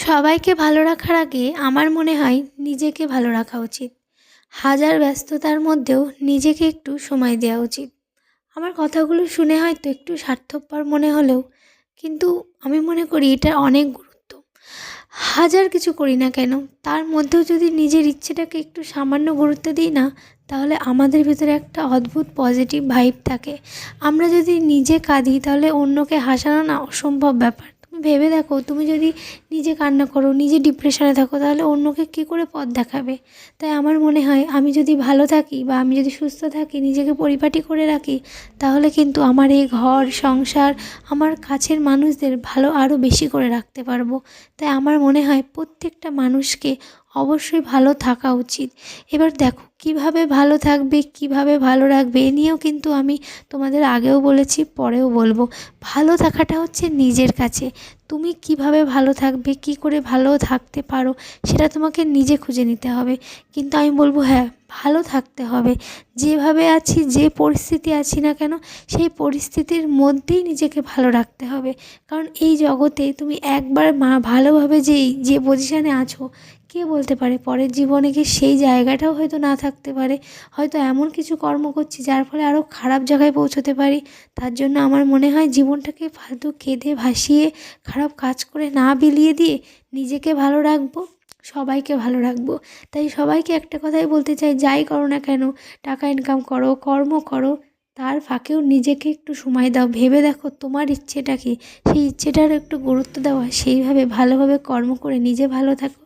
সবাইকে ভালো রাখার আগে আমার মনে হয় নিজেকে ভালো রাখা উচিত। হাজার ব্যস্ততার মধ্যেও নিজেকে একটু সময় দেওয়া উচিত। আমার কথাগুলো শুনে হয়তো একটু স্বার্থপর মনে হলেও কিন্তু আমি মনে করি এটা অনেক গুরুত্ব। হাজার কিছু করি না কেন, তার মধ্যেও যদি নিজের ইচ্ছেটাকে একটু সামান্য গুরুত্ব দিই না, তাহলে আমাদের ভিতরে একটা অদ্ভুত পজিটিভ ভাইব থাকে। আমরা যদি নিজে কাঁদি তাহলে অন্যকে হাসানো না অসম্ভব ব্যাপার। তুমি ভেবে দেখো, তুমি যদি নিজে কান্না করো, নিজে ডিপ্রেশনে থাকো, তাহলে অন্যকে কী করে পথ দেখাবে? তাই আমার মনে হয় আমি যদি ভালো থাকি বা আমি যদি সুস্থ থাকি, নিজেকে পরিপাটি করে রাখি, তাহলে কিন্তু আমার এই ঘর সংসার, আমার কাছের মানুষদের ভালো আরও বেশি করে রাখতে পারবো। তাই আমার মনে হয় প্রত্যেকটা মানুষকে অবশ্যই ভালো থাকা উচিত। এবার দেখো কিভাবে ভালো থাকবে, কিভাবে ভালো রাখবে, এ নিয়েও কিন্তু আমি তোমাদের আগেও বলেছি, পরেও বলবো। ভালো থাকাটা হচ্ছে নিজের কাছে। তুমি কিভাবে ভালো থাকবে, কি করে ভালো থাকতে পারো, সেটা তোমাকে নিজে খুঁজে নিতে হবে। কিন্তু আমি বলবো হ্যাঁ, ভালো থাকতে হবে। যেভাবে আছি, যে পরিস্থিতি আছি না কেন, সেই পরিস্থিতির মধ্যেই নিজেকে ভালো রাখতে হবে। কারণ এই জগতে তুমি একবার ভালোভাবে যে পজিশানে আছো, কে বলতে পারে পরের জীবনে গিয়ে সেই জায়গাটাও হয়তো না থাকতে পারে। হয়তো এমন কিছু কর্ম করছি যার ফলে আরও খারাপ জায়গায় পৌঁছতে পারি। তার জন্য আমার মনে হয় জীবনটাকে ফালতু কেঁদে ভাসিয়ে, খারাপ কাজ করে না বিলিয়ে দিয়ে নিজেকে ভালো রাখবো, সবাইকে ভালো রাখবো। তাই সবাইকে একটা কথাই বলতে চাই, যাই করো না কেন, টাকা ইনকাম করো, কর্ম করো, তার ফাঁকেও নিজেকে একটু সময় দাও। ভেবে দেখো তোমার ইচ্ছেটা কী, সেই ইচ্ছেটার একটু গুরুত্ব দেওয়া, সেইভাবে ভালোভাবে কর্ম করে নিজে ভালো থাকো।